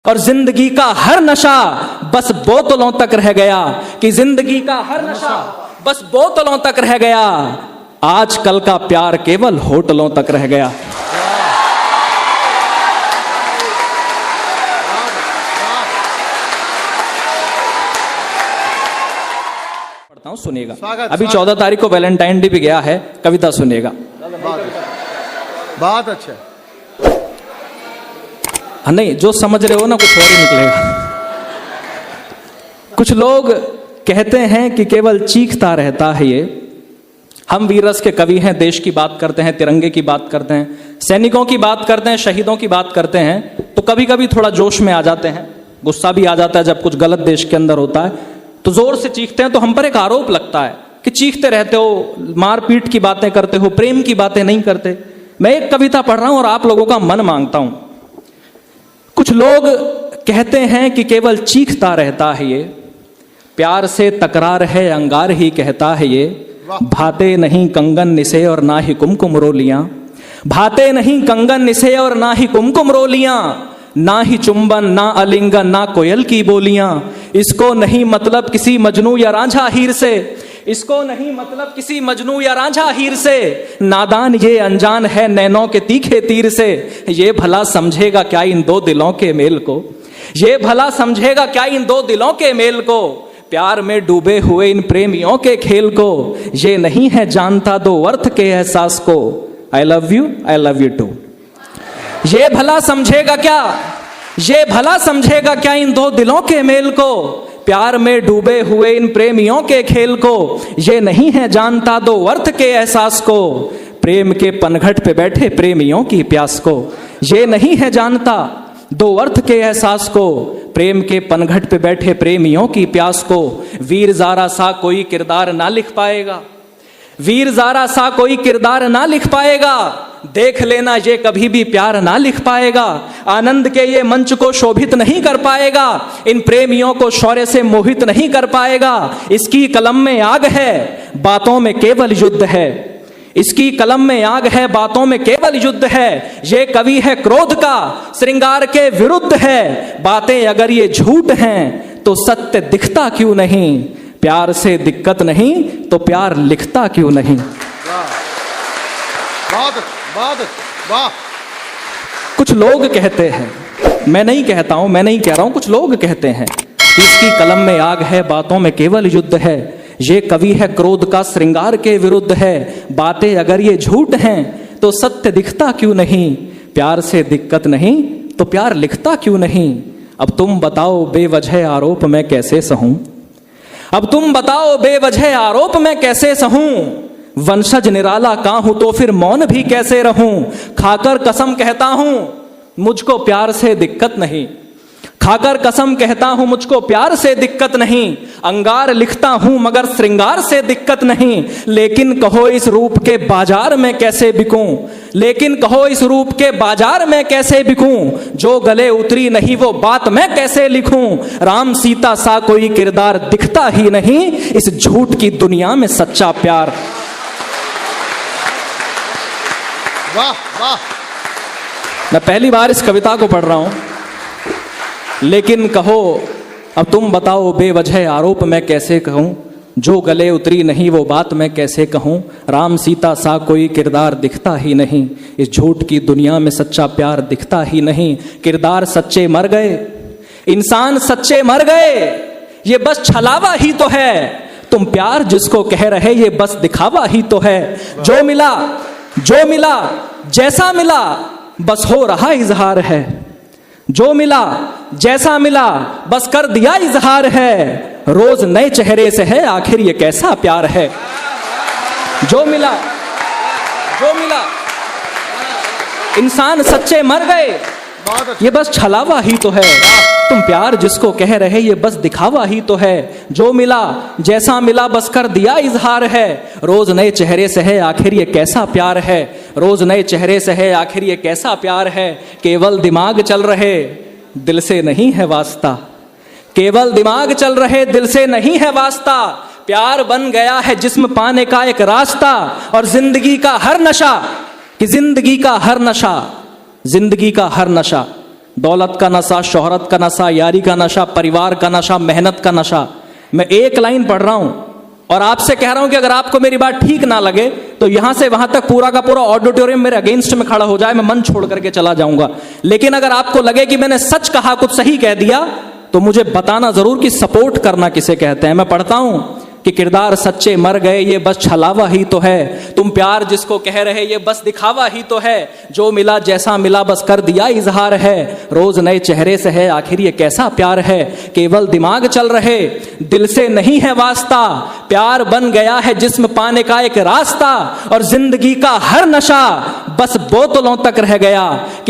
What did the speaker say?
और जिंदगी का हर नशा बस बोतलों तक रह गया, कि जिंदगी का हर नशा बस बोतलों तक रह गया, आजकल का प्यार केवल होटलों तक रह गया। पढ़ता हूं, सुनिएगा। अभी 14 तारीख को वैलेंटाइन डे भी गया है, कविता सुनिएगा। बात अच्छा। हाँ, नहीं, जो समझ रहे हो ना कुछ और ही निकलेगा। कुछ लोग कहते हैं कि केवल चीखता रहता है ये। हम वीररस के कवि हैं, देश की बात करते हैं, तिरंगे की बात करते हैं, सैनिकों की बात करते हैं, शहीदों की बात करते हैं, तो कभी कभी थोड़ा जोश में आ जाते हैं, गुस्सा भी आ जाता है जब कुछ गलत देश के अंदर होता है, तो जोर से चीखते हैं। तो हम पर एक आरोप लगता है कि चीखते रहते हो, मारपीट की बातें करते हो, प्रेम की बातें नहीं करते। मैं एक कविता पढ़ रहा हूं और आप लोगों का मन मांगता हूं। कुछ लोग कहते हैं कि केवल चीखता रहता है ये, प्यार से तकरार है अंगार ही कहता है ये, भाते नहीं कंगन निसे और ना ही कुमकुम रोलियां, भाते नहीं कंगन निसे और ना ही कुमकुम रोलियां, ना ही चुंबन ना अलिंगन ना कोयल की बोलियां, इसको नहीं मतलब किसी मजनू या रांझा हीर से, इसको नहीं मतलब किसी मजनू या रांझा हीर से, नादान ये अनजान है नैनों के तीखे तीर से, ये भला समझेगा क्या इन दो दिलों के मेल को, ये भला समझेगा क्या इन दो दिलों के मेल को, प्यार में डूबे हुए इन प्रेमियों के खेल को, ये नहीं है जानता दो अर्थ के एहसास को, आई लव यू टू। ये भला समझेगा क्या, ये भला समझेगा क्या इन दो दिलों के मेल को, प्यार में डूबे हुए इन प्रेमियों के खेल को, ये नहीं है जानता दो अर्थ के एहसास को, प्रेम के पनघट पे बैठे प्रेमियों की प्यास को, ये नहीं है जानता दो अर्थ के एहसास को, प्रेम के पनघट पे बैठे प्रेमियों की प्यास को, वीर ज़ारा सा कोई किरदार ना लिख पाएगा, वीर ज़ारा सा कोई किरदार ना लिख पाएगा, देख लेना ये कभी भी प्यार ना लिख पाएगा, आनंद के ये मंच को शोभित नहीं कर पाएगा, इन प्रेमियों को शौर्य से मोहित नहीं कर पाएगा, इसकी कलम में आग है बातों में केवल युद्ध है, इसकी कलम में आग है बातों में केवल युद्ध है, ये कवि है क्रोध का श्रृंगार के विरुद्ध है, बातें अगर ये झूठ हैं तो सत्य दिखता क्यों नहीं, प्यार से दिक्कत नहीं तो प्यार लिखता क्यों नहीं। वाह। कुछ लोग कहते हैं, मैं नहीं कहता हूं, मैं नहीं कह रहा हूं, कुछ लोग कहते हैं कि इसकी कलम में आग है बातों में केवल युद्ध है, ये कवि है क्रोध का श्रृंगार के विरुद्ध है, बातें अगर ये झूठ हैं तो सत्य दिखता क्यों नहीं, प्यार से दिक्कत नहीं तो प्यार लिखता क्यों नहीं। अब तुम बताओ बेवजह आरोप मैं कैसे सहूं, अब तुम बताओ बेवजह आरोप मैं कैसे सहूं, वंशज निराला का हूं तो फिर मौन भी कैसे रहूं, खाकर कसम कहता हूं मुझको प्यार से दिक्कत नहीं, खाकर कसम कहता हूं मुझको प्यार से दिक्कत नहीं, अंगार लिखता हूं मगर श्रृंगार से दिक्कत नहीं, लेकिन कहो इस रूप के बाजार में कैसे बिकूं, लेकिन कहो इस रूप के बाजार में कैसे बिकूं, जो गले उतरी नहीं वो बात मैं कैसे लिखूं, राम सीता सा कोई किरदार दिखता ही नहीं, इस झूठ की दुनिया में सच्चा प्यार। वाह वाह। मैं पहली बार इस कविता को पढ़ रहा हूं, लेकिन कहो अब तुम बताओ बेवजह आरोप मैं कैसे कहूं, जो गले उतरी नहीं वो बात मैं कैसे कहूं, राम सीता सा कोई किरदार दिखता ही नहीं, इस झूठ की दुनिया में सच्चा प्यार दिखता ही नहीं, किरदार सच्चे मर गए, इंसान सच्चे मर गए, ये बस छलावा ही तो है, तुम प्यार जिसको कह रहे ये बस दिखावा ही तो है, जो मिला जैसा मिला बस हो रहा इजहार है, जो मिला जैसा मिला बस कर दिया इजहार है, रोज नए चेहरे से है आखिर ये कैसा प्यार है, जो मिला इंसान सच्चे मर गए, ये बस छलावा ही तो है, तुम प्यार जिसको कह रहे ये बस दिखावा ही तो है, जो मिला जैसा मिला बस कर दिया इजहार है, रोज नए चेहरे से है आखिर ये कैसा प्यार है, रोज नए चेहरे से है आखिर ये कैसा प्यार है, केवल दिमाग चल रहे दिल से नहीं है वास्ता, केवल दिमाग चल रहे दिल से नहीं है वास्ता, प्यार बन गया है जिस्म पाने का एक रास्ता, और जिंदगी का हर नशा दौलत का नशा, शोहरत का नशा, यारी का नशा, परिवार का नशा, मेहनत का नशा। मैं एक लाइन पढ़ रहा हूं और आपसे कह रहा हूं कि अगर आपको मेरी बात ठीक ना लगे तो यहां से वहां तक पूरा का पूरा ऑडिटोरियम मेरे अगेंस्ट में खड़ा हो जाए, मैं मन छोड़ करके चला जाऊंगा। लेकिन अगर आपको लगे कि मैंने सच कहा, कुछ सही कह दिया, तो मुझे बताना जरूर कि सपोर्ट करना किसे कहते हैं। मैं पढ़ता हूं कि किरदार सच्चे मर गए ये बस छलावा ही तो है, तुम प्यार जिसको कह रहे ये बस दिखावा ही तो है, जो मिला जैसा मिला बस कर दिया इजहार है, रोज नए चेहरे से है आखिर ये कैसा प्यार है, केवल दिमाग चल रहे दिल से नहीं है वास्ता, प्यार बन गया है जिस्म पाने का एक रास्ता, और जिंदगी का हर नशा बस बोतलों तक रह गया कि